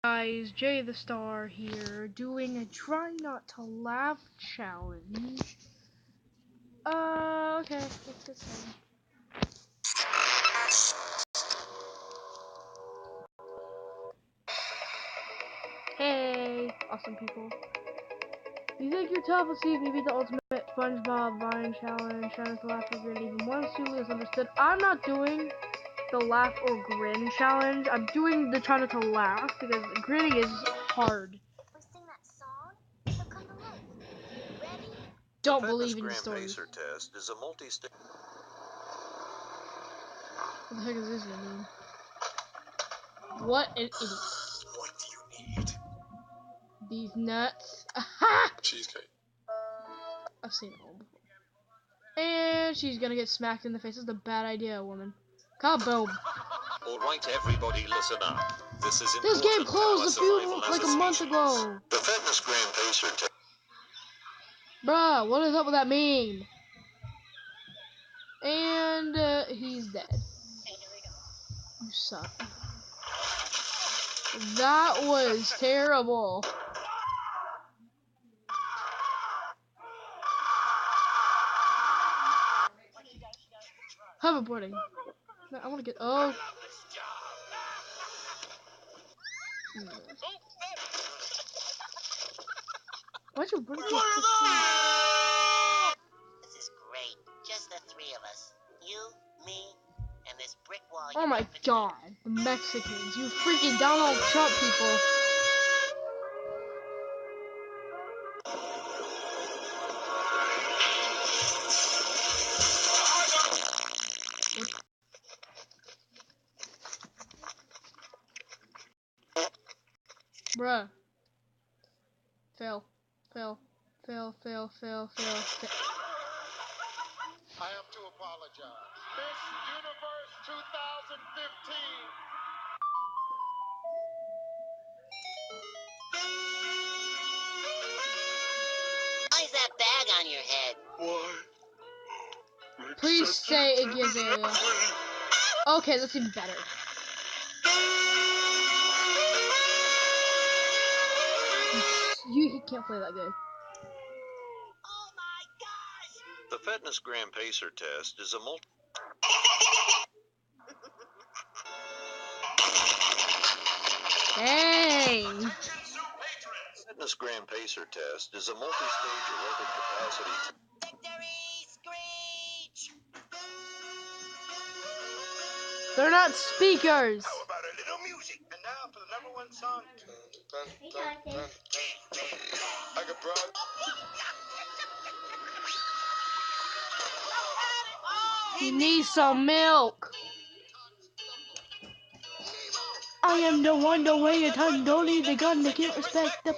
Guys, Jay the Star here, doing a try not to laugh challenge. Okay, let's get started. Hey, awesome people. You think you're tough? Let's see if you beat the ultimate SpongeBob Vine challenge. Trying to laugh or grin even once you lose. Understood. I'm not doing the laugh or grin challenge. I'm doing the try not to laugh because grinning is hard. Don't believe in stories. Pacer test is a multi-stage. What the heck is this gonna mean? What an idiot. What do you need? These nuts. Aha! Cheesecake. I've seen it all before. And she's gonna get smacked in the face. That's a bad idea, woman. Kaboom. Alright, everybody, listen up. This is This important game closed a for our survival few, as like a month species. ago. The Fitness Grand Pacer test. Bruh, what is up with that meme? And he's dead. You suck. That was terrible. Hoverboarding. No, I want to get. Oh. Why'd you bring this? This is great. Just the three of us. You, me, and this brick wall. Oh my god. The Mexicans. You freaking Donald Trump people. Bruh. Fail. Fail. Fail, fail, fail, fail, fail. I have to apologize. Miss Universe 2015. Why is that bag on your head? Why? Please say it gives area. Okay, that's even better. He can't play that good. Oh my gosh! The Fitness Grand Pacer test is a multi... Dang. Fitness Grand Pacer test is a multi-stage aerobic capacity. Victory screech! They're not speakers. How about a little music? And now for the #1 song. I got broad. He needs some milk. I am the one to weigh a ton. Don't need the gun to get respect. Damn,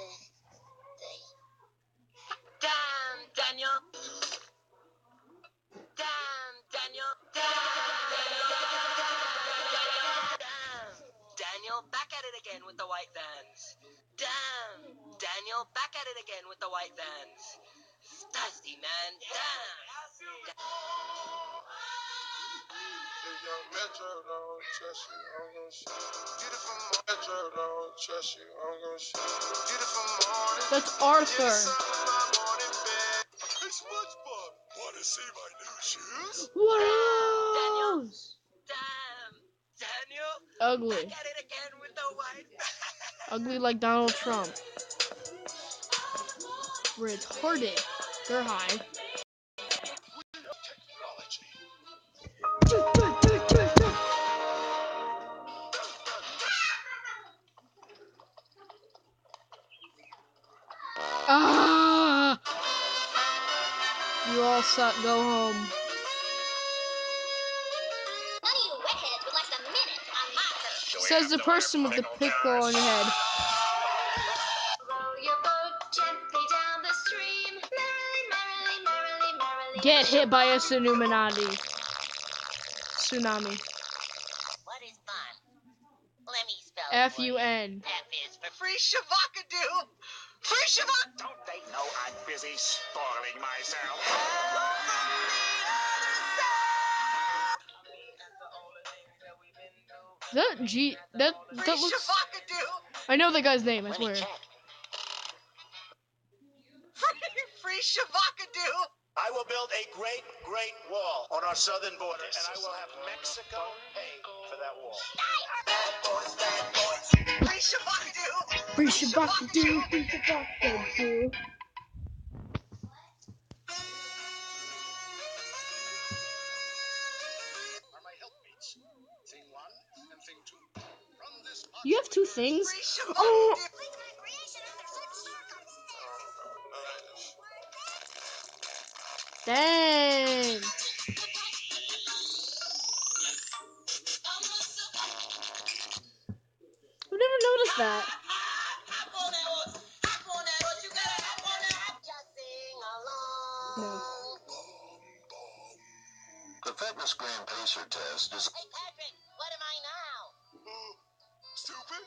Daniel! Damn, Daniel! Damn, Daniel, back at it again with the white vans. Damn, Daniel, back at it again with the white vans. Thirsty, man. Damn. Young Metro don't trust you, I'm gonna shoot. Beautiful Metro don't trust you, I'm gonna shoot. Beautiful morning. That's Arthur. Hey, SpongeBob, wanna see my new shoes? What are those? Damn, Daniel. Ugly. Back at it again with the white vans. Ugly like Donald Trump. Retarded. They're high. Ah! You all suck. Go home. None of you redheads would last a minute on my turf. Says the person with the pickle on your head. Row your boat gently down the stream. Merrily, merrily, merrily, merrily. Get hit by a tsunami. Tsunami. What is fun? Let me spell it for you. F-U-N. F is for free shavakadoo. Free shavak. Don't they know I'm busy spoiling myself? That looks. Shavakadoo. I know that guy's name, I Let me swear. check. Free Shavakadu! I will build a great, great wall on our southern border, and I will have Mexico pay for that wall. Bad boys. Free Shavakadu! Free Shabakadoo, free Shabakadoo. Are my helpmates. Thing 1 and thing 2. From this You have two things? Free Shavakadu! Oh! Dang! I've never noticed that. No. The Fitness Gram Pacer test is Hey, Patrick, what am I now? Stupid.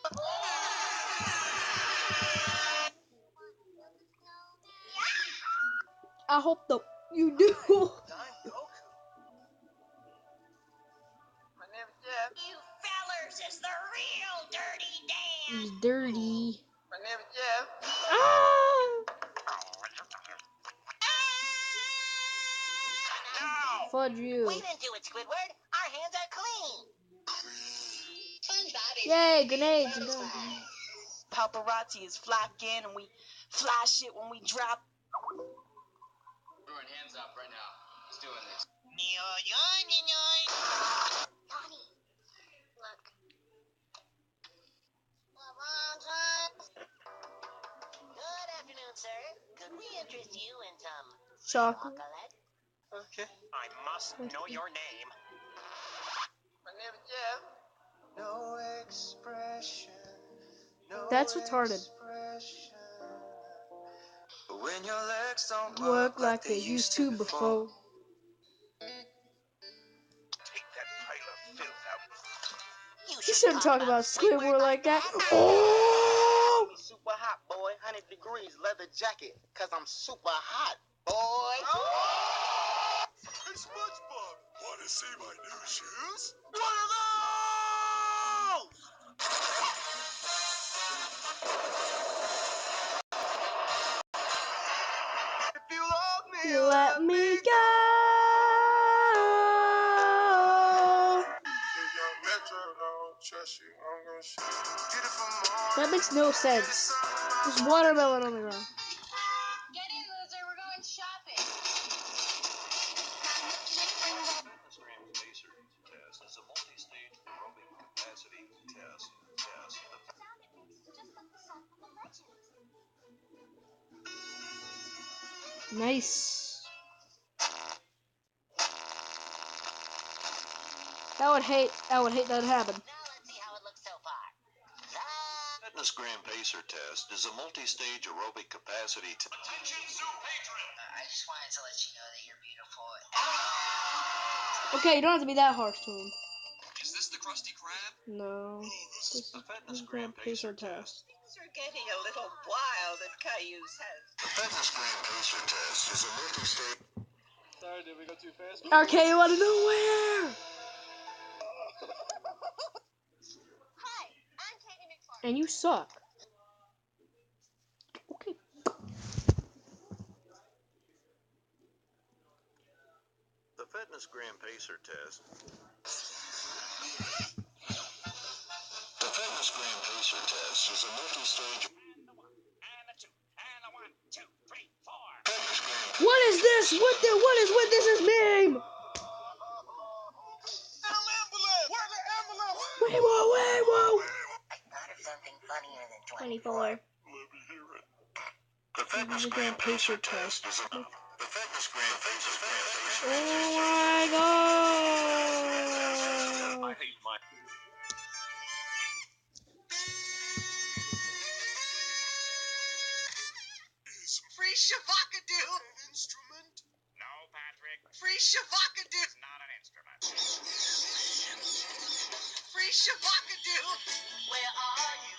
I hope that you do. I'm Goku. My name's Jeff. You fellers is the real dirty Dan. He's dirty. My name's Jeff. Ah! No! Fudge you. We didn't do it, Squidward. Our hands are clean. Yay, grenades and guns. Paparazzi is flocking and we flash it when we drop. Everyone hands up right now. Who's doing this? Yanni, look. Good afternoon, sir. Could we interest you in some Chocolate. chocolate? Okay. I must know your name. My name is Jeff. No expression. No That's retarded. expression. When your legs don't Work like they used to before. Take that pile of filth out. You shouldn't talk about Squidward like that. Oh! Super hot, boy. 100 degrees, leather jacket. Cause I'm super hot, boy. Hey, SpongeBob, wanna see my new shoes? What are those? If you love me, You let me go. If young Metro don't trust you, I'm gonna shoot you. Get it from morning. That makes no sense. There's watermelon on the ground. Get in, loser. We're going shopping. Fitness Gram Pacer test is a multi-stage aerobic capacity test. Nice. I would hate that to happen. Now let's see how it looks so far. Fitness Gram Pacer test is a multi-stage aerobic capacity test. Attention, Zoo Patron! I just wanted to let you know that you're beautiful. Okay, you don't have to be that harsh to him. Is this the Krusty Krab? No. This is The Fitness the Gram Pacer test. Things are getting a little wild at Caillou's house. The Fitness Gram Pacer test is a multi-stage. Sorry, did we go too fast? Okay, you want to know where? Hi, I'm Katie McFarland. And you suck. Okay. The Fitness Gram Pacer test. The Fitness Gram Pacer test is a multi-stage. And a 2, and a 1, 2, 3, 4. Fitness Gram. What is this? What is with this is name? Where's the ambulance? Wait, whoa. I thought of something funnier than 24. The Fitness Gram Pacer test is a. The Fitness Gram Pacer test. Oh my god. I hate my. Free Shavakadu! An instrument? No, Patrick. Free Shavakadu! It's not an instrument. Free Shavakadu! Where are you?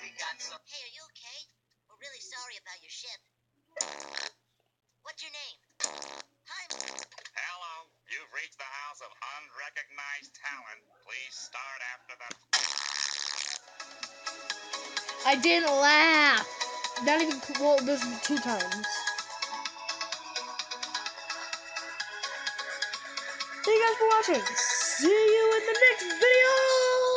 We got some. Hey, are you okay? We're really sorry about your ship. What's your name? Hi. Hello. You've reached the house of unrecognized talent. Please start after the. I didn't laugh. Not even, well, there's 2 times. Thank you guys for watching. See you in the next video.